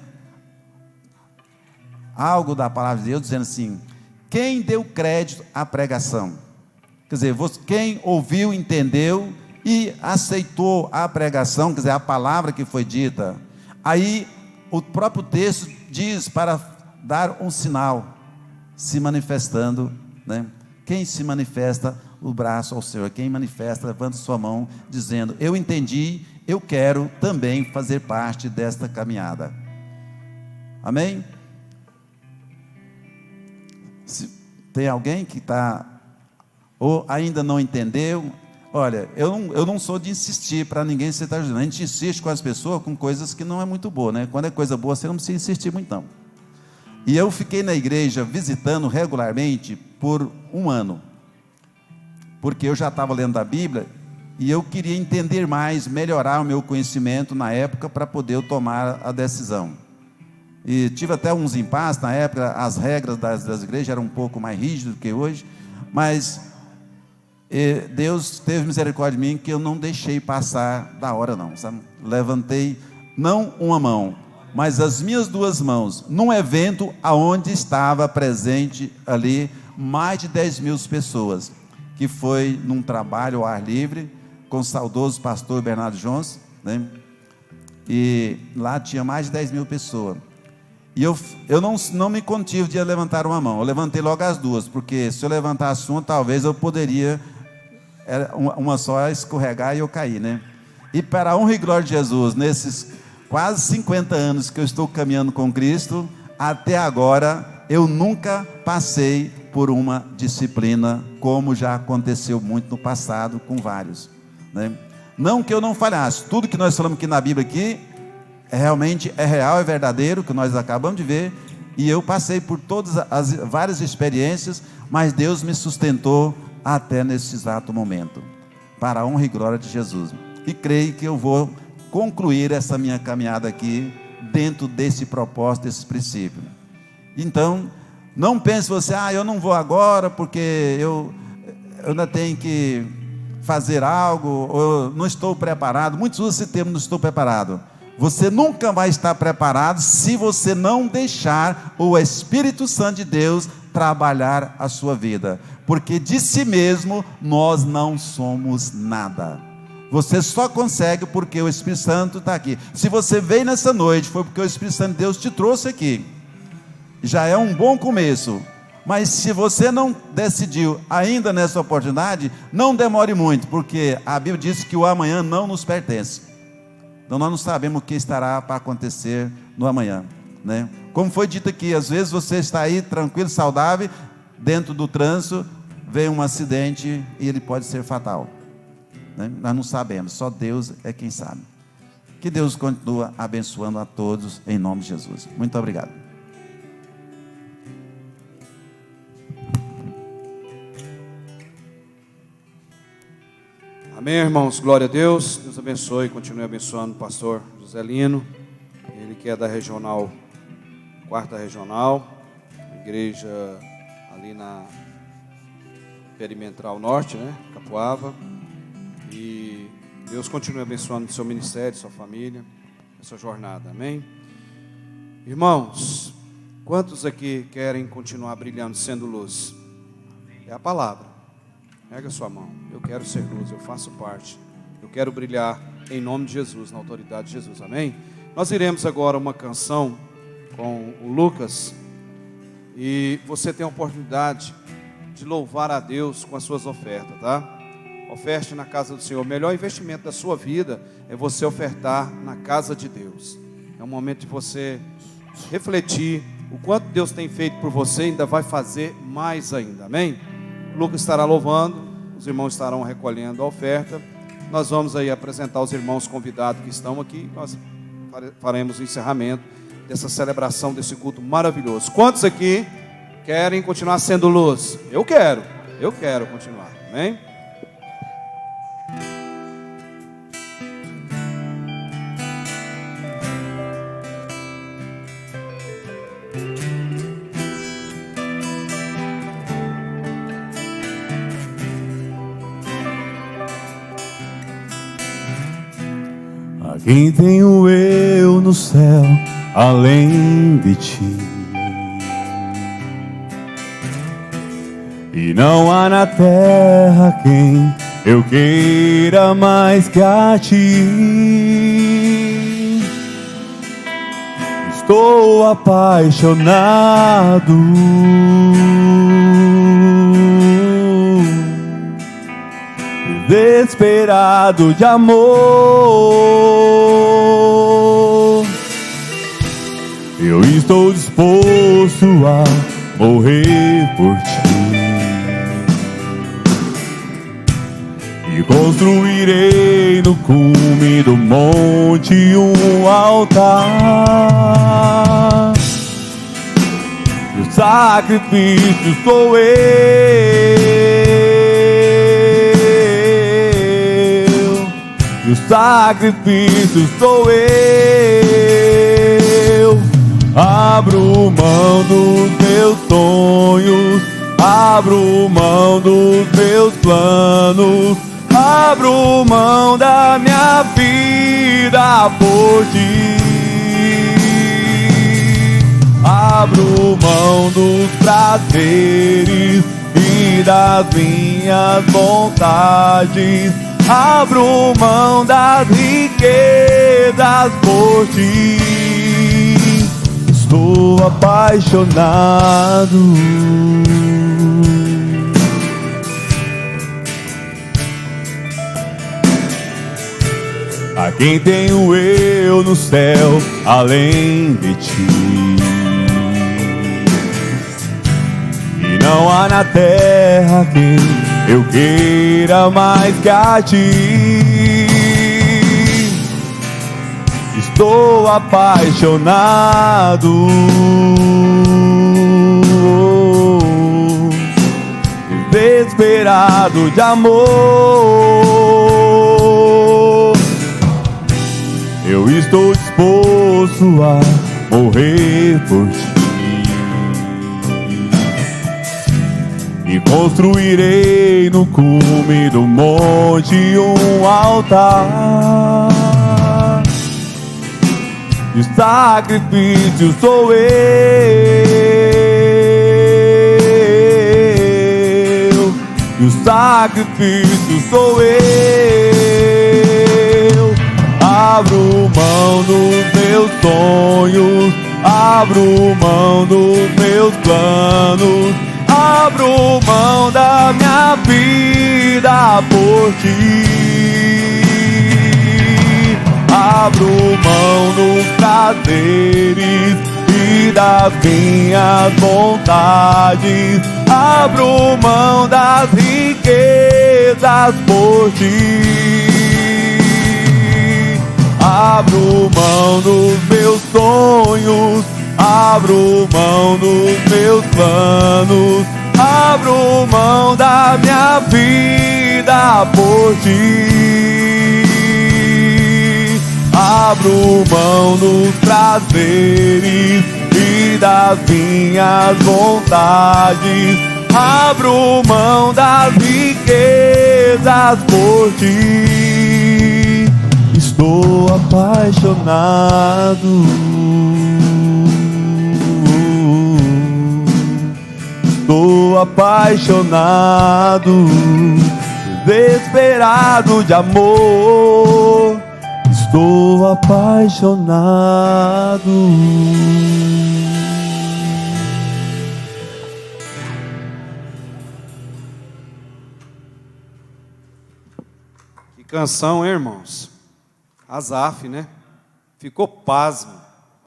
algo da palavra de Deus dizendo assim: quem deu crédito à pregação? Quer dizer, quem ouviu, entendeu e aceitou a pregação, quer dizer, a palavra que foi dita. Aí o próprio texto diz para dar um sinal, se manifestando, né? Quem se manifesta o braço ao Senhor, quem manifesta, levanta sua mão, dizendo: eu entendi, eu quero também fazer parte desta caminhada. Amém? Se tem alguém que está, ou ainda não entendeu, olha, eu não sou de insistir para ninguém se estar ajudando. A gente insiste com as pessoas com coisas que não é muito boa, né? Quando é coisa boa, você não precisa insistir muito, não. E eu fiquei na igreja visitando regularmente por 1 ano, porque eu já estava lendo a Bíblia e eu queria entender mais, melhorar o meu conhecimento na época para poder eu tomar a decisão. E tive até uns impasses na época. As regras das igrejas eram um pouco mais rígidas do que hoje, mas Deus teve misericórdia de mim, que eu não deixei passar da hora não, sabe? Levantei não uma mão, mas as minhas 2 mãos, num evento aonde estava presente ali mais de 10.000 pessoas, que foi num trabalho ao ar livre, com o saudoso pastor Bernardo Jones, né? E lá tinha mais de 10.000 pessoas, e eu não me contive de levantar uma mão, eu levantei logo as 2, porque se eu levantasse uma, talvez eu poderia, uma só, escorregar e eu cair, né? E para a honra e glória de Jesus, nesses quase 50 anos que eu estou caminhando com Cristo, até agora, eu nunca passei por uma disciplina, como já aconteceu muito no passado com vários, né? Não que eu não falhasse, tudo que nós falamos aqui na Bíblia aqui, realmente é real, é verdadeiro, que nós acabamos de ver, e eu passei por todas as várias experiências, mas Deus me sustentou até nesse exato momento, para a honra e glória de Jesus, e creio que eu vou concluir essa minha caminhada aqui, dentro desse propósito, desse princípio. Então, não pense você: eu não vou agora, porque eu ainda tenho que fazer algo, ou não estou preparado. Muitos usam esse termo, não estou preparado, Você nunca vai estar preparado se você não deixar o Espírito Santo de Deus trabalhar a sua vida, porque de si mesmo nós não somos nada. Você só consegue porque o Espírito Santo está aqui. Se você veio nessa noite, foi porque o Espírito Santo de Deus te trouxe aqui. Já é um bom começo. Mas se você não decidiu ainda nessa oportunidade, não demore muito, porque a Bíblia diz que o amanhã não nos pertence. Então nós não sabemos o que estará para acontecer no amanhã, né? Como foi dito aqui, às vezes você está aí tranquilo, saudável, dentro do trânsito, vem um acidente e ele pode ser fatal, né? Nós não sabemos, só Deus é quem sabe. Que Deus continue abençoando a todos, em nome de Jesus. Muito obrigado. Amém, irmãos, glória a Deus. Deus abençoe e continue abençoando o pastor Joselino, ele que é da regional, 4ª regional, igreja ali na Perimetral Norte, né, Capoava. E Deus continue abençoando o seu ministério, sua família, a sua jornada, amém? Irmãos, quantos aqui querem continuar brilhando, sendo luz? É a palavra. Pega a sua mão. Eu quero ser luz, eu faço parte. Eu quero brilhar em nome de Jesus, na autoridade de Jesus, amém? Nós iremos agora uma canção com o Lucas. E você tem a oportunidade de louvar a Deus com as suas ofertas, tá? Oferte na casa do Senhor. O melhor investimento da sua vida é você ofertar na casa de Deus. É um momento de você refletir o quanto Deus tem feito por você e ainda vai fazer mais ainda, amém? O Lucas estará louvando, os irmãos estarão recolhendo a oferta. Nós vamos aí apresentar os irmãos convidados que estão aqui. Nós faremos o encerramento dessa celebração, desse culto maravilhoso. Quantos aqui querem continuar sendo luz? Eu quero continuar, amém? Quem tenho eu no céu, além de ti? E não há na terra quem eu queira mais que a ti. Estou apaixonado, desesperado de amor. Eu estou disposto a morrer por ti e construirei no cume do monte um altar. E o sacrifício sou o sacrifício sou eu. Abro mão dos meus sonhos, abro mão dos meus planos, abro mão da minha vida por ti. Abro mão dos prazeres e das minhas vontades, abro mão das riquezas por ti. Estou apaixonado. A quem tenho eu no céu, além de ti? E não há na terra quem eu queira mais que a ti. Estou apaixonado, desesperado de amor. Eu estou disposto a morrer por ti e construirei no cume do monte um altar. e o sacrifício sou eu. E o sacrifício sou eu. Abro mão dos meus sonhos, abro mão dos meus planos, abro mão da minha vida por ti. Abro mão dos prazeres e das minhas vontades, abro mão das riquezas por ti. Abro mão dos meus sonhos, abro mão dos meus planos, abro mão da minha vida por ti. Abro mão dos prazeres e das minhas vontades, abro mão das riquezas por ti. Estou apaixonado, estou apaixonado, desesperado de amor. Estou apaixonado. Que canção, hein, irmãos? Asaf, né? Ficou pasmo,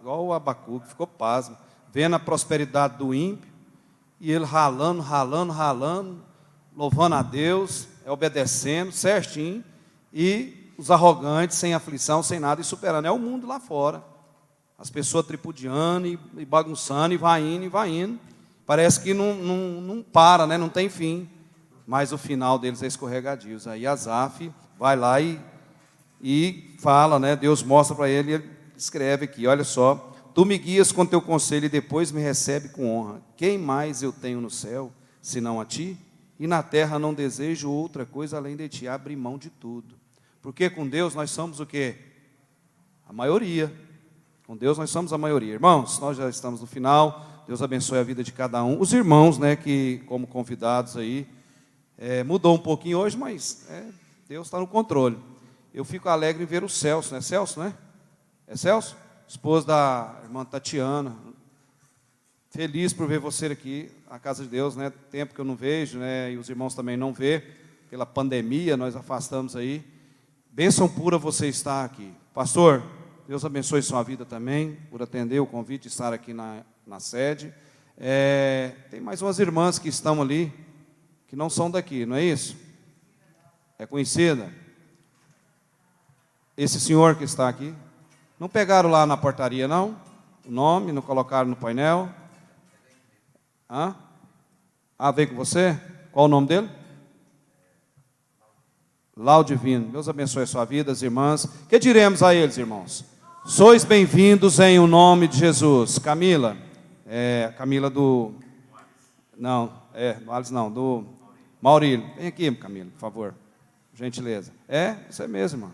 igual o Abacuque, ficou pasmo, vendo a prosperidade do ímpio, e ele ralando, louvando a Deus, obedecendo certinho, e os arrogantes, sem aflição, sem nada, e superando. É o mundo lá fora. As pessoas tripudiando e bagunçando, e vai indo. Parece que não para, né? Não tem fim. Mas o final deles é escorregadios. Aí Asaf vai lá e fala, né? Deus mostra para ele, e ele escreve aqui, olha só. Tu me guias com teu conselho e depois me recebe com honra. Quem mais eu tenho no céu, senão a ti? E na terra não desejo outra coisa além de ti. Abrir mão de tudo. Porque com Deus nós somos o quê? A maioria. Com Deus nós somos a maioria. Irmãos, nós já estamos no final. Deus abençoe a vida de cada um. Os irmãos, né, que como convidados aí, mudou um pouquinho hoje, mas Deus está no controle. Eu fico alegre em ver o Celso, né? Celso, né? É Celso? Esposo da irmã Tatiana. Feliz por ver você aqui, a casa de Deus, né? Tempo que eu não vejo, né? E os irmãos também não vê. Pela pandemia, nós afastamos aí. Bênção pura você estar aqui. Pastor, Deus abençoe sua vida também, por atender o convite de estar aqui na sede. Tem mais umas irmãs que estão ali, que não são daqui, não é isso? É conhecida? Esse senhor que está aqui. Não pegaram lá na portaria, não? O nome, não colocaram no painel? Hã? Veio com você? Qual o nome dele? Laudivino. Deus abençoe a sua vida, as irmãs. Que diremos a eles, irmãos? Sois bem-vindos em o nome de Jesus. Camila, Camila do... Não, do Alice não, do Maurílio. Vem aqui, Camila, por favor. Gentileza. Você mesmo, irmão.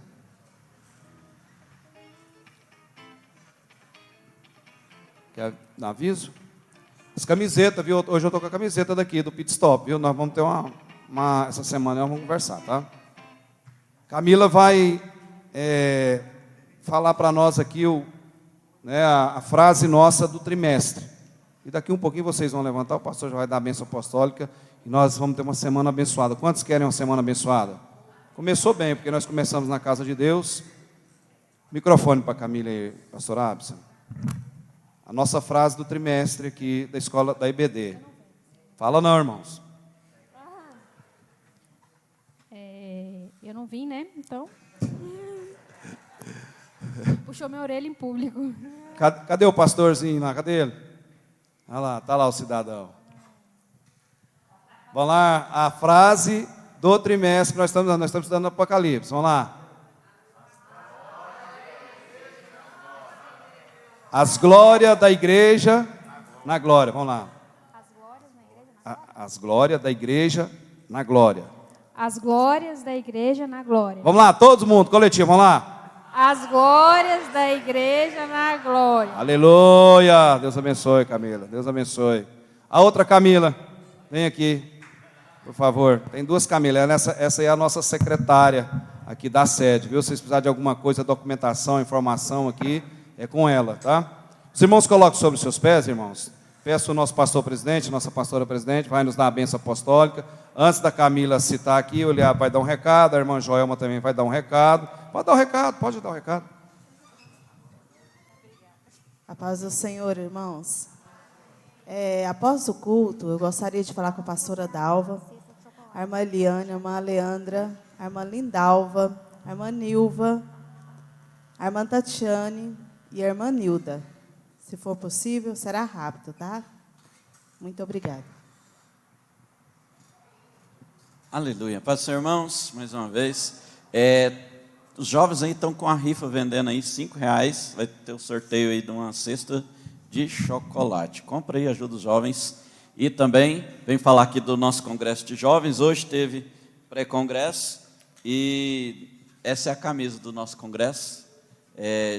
Quer dar aviso? As camisetas, viu? Hoje eu estou com a camiseta daqui, do Pit Stop, viu? Nós vamos ter essa semana nós vamos conversar, tá? Camila vai falar para nós aqui a frase nossa do trimestre. E daqui um pouquinho vocês vão levantar, o pastor já vai dar a bênção apostólica, e nós vamos ter uma semana abençoada. Quantos querem uma semana abençoada? Começou bem, porque nós começamos na casa de Deus. Microfone para a Camila e pastor Abson. A nossa frase do trimestre aqui da escola da IBD. Fala não, irmãos. Eu não vim, né? Então. Puxou minha orelha em público. Cadê o pastorzinho lá? Cadê ele? Olha lá, está lá o cidadão. Vamos lá, a frase do trimestre que nós estamos estudando no Apocalipse. Vamos lá. As glórias da igreja na glória. Vamos lá. As glórias da igreja na glória. As glórias da igreja na glória. Vamos lá, todo mundo, coletivo, vamos lá. as glórias da igreja na glória. Aleluia. Deus abençoe, Camila. Deus abençoe. A outra Camila, vem aqui, por favor. Tem duas Camilas. Essa é a nossa secretária aqui da sede, viu? Se vocês precisarem de alguma coisa, documentação, informação aqui, é com ela, tá? Os irmãos colocam sobre os seus pés, irmãos. Peço o nosso pastor presidente, nossa pastora presidente, vai nos dar a bênção apostólica. Antes da Camila citar aqui, o Eliab vai dar um recado, a irmã Joelma também vai dar um recado. Pode dar um recado, pode dar um recado. A paz do Senhor, irmãos. Após o culto, eu gostaria de falar com a pastora Dalva, a irmã Eliane, a irmã Leandra, a irmã Lindalva, a irmã Nilva, a irmã Tatiane e a irmã Nilda. Se for possível, será rápido, tá? Muito obrigada. Aleluia. Paz do Senhor, irmãos, mais uma vez. Os jovens aí estão com a rifa vendendo aí R$5. Vai ter o sorteio aí de uma cesta de chocolate. Compra aí, ajuda os jovens. E também vem falar aqui do nosso congresso de jovens. Hoje teve pré-congresso e essa é a camisa do nosso congresso.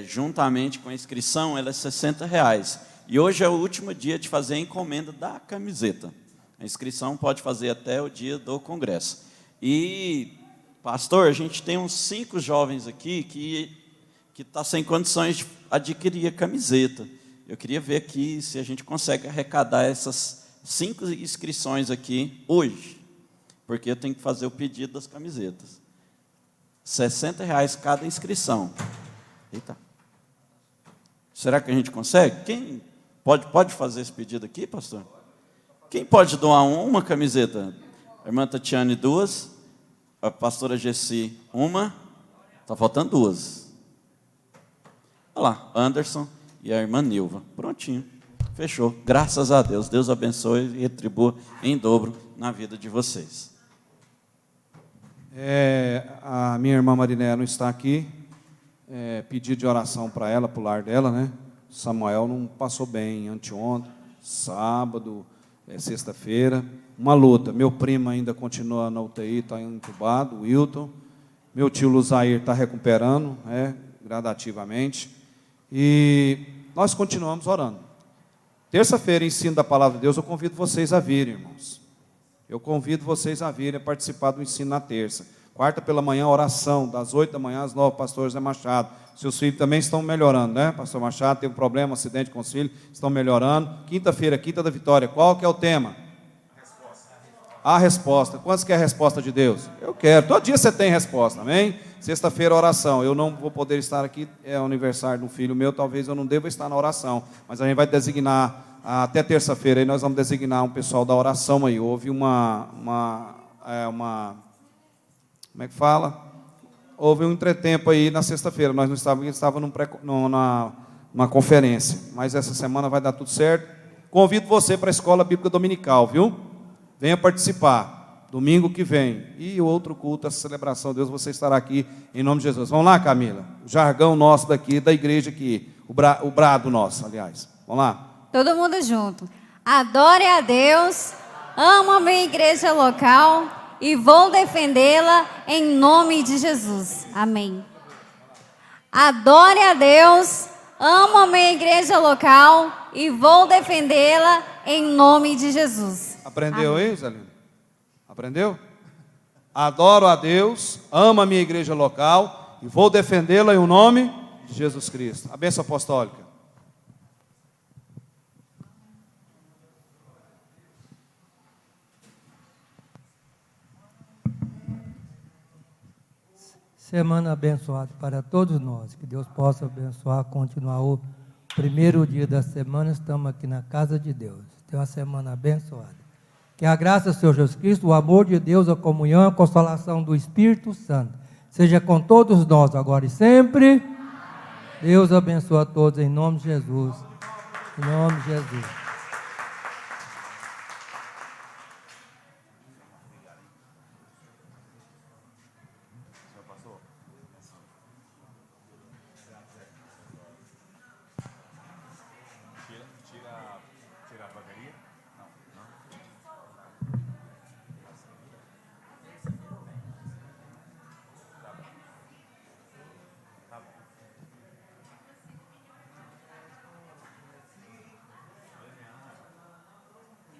Juntamente com a inscrição, ela é R$60. E hoje é o último dia de fazer a encomenda da camiseta. A inscrição pode fazer até o dia do congresso. E, pastor, a gente tem uns 5 jovens aqui que tá sem condições de adquirir a camiseta. Eu queria ver aqui se a gente consegue arrecadar essas 5 inscrições aqui hoje, porque eu tenho que fazer o pedido das camisetas. R$60 cada inscrição. Eita. Será que a gente consegue? Quem pode fazer esse pedido aqui, pastor? Quem pode doar uma camiseta? A irmã Tatiane, 2. A pastora Gessi, 1. Está faltando 2. Olha lá, Anderson e a irmã Nilva. Prontinho. Fechou. Graças a Deus. Deus abençoe e retribua em dobro na vida de vocês. A minha irmã Mariné não está aqui. Pedido de oração para ela, para o lar dela, né? Samuel não passou bem anteontem, sábado, sexta-feira. Uma luta. Meu primo ainda continua na UTI, está entubado, o Wilton. Meu tio Luzair está recuperando, gradativamente. E nós continuamos orando. Terça-feira, ensino da palavra de Deus, eu convido vocês a virem, irmãos. Eu convido vocês a virem, a participar do ensino na terça. Quarta pela manhã, oração, das 8 da manhã às 9, pastor José Machado. Seus filhos também estão melhorando, né? Pastor Machado teve um problema, um acidente com os filhos, estão melhorando. Quinta-feira, Quinta da Vitória. Qual que é o tema? A resposta. Quantos quer a resposta de Deus? Eu quero. Todo dia você tem resposta, amém? Sexta-feira, oração. Eu não vou poder estar aqui, é o aniversário de um filho meu, talvez eu não deva estar na oração. Mas a gente vai designar, até terça-feira, aí nós vamos designar um pessoal da oração aí. Houve uma como é que fala? Houve um entretempo aí na sexta-feira. Nós não estávamos numa conferência. Mas essa semana vai dar tudo certo. Convido você para a Escola Bíblica Dominical, viu? Venha participar. Domingo que vem. E o outro culto, essa celebração de Deus, você estará aqui em nome de Jesus. Vamos lá, Camila? O jargão nosso daqui, da igreja aqui. O brado nosso, aliás. Vamos lá? Todo mundo junto. Adore a Deus, amo a minha igreja local e vou defendê-la em nome de Jesus. Amém. Adore a Deus, amo a minha igreja local e vou defendê-la em nome de Jesus. Aprendeu aí, Zelino? Aprendeu? Adoro a Deus, amo a minha igreja local e vou defendê-la em nome de Jesus Cristo. A bênção apostólica. Semana abençoada para todos nós. Que Deus possa abençoar, continuar o primeiro dia da semana. Estamos aqui na casa de Deus. Tem uma semana abençoada. Que a graça do Senhor Jesus Cristo, o amor de Deus, a comunhão, a consolação do Espírito Santo seja com todos nós, agora e sempre. Deus abençoe a todos em nome de Jesus. Em nome de Jesus.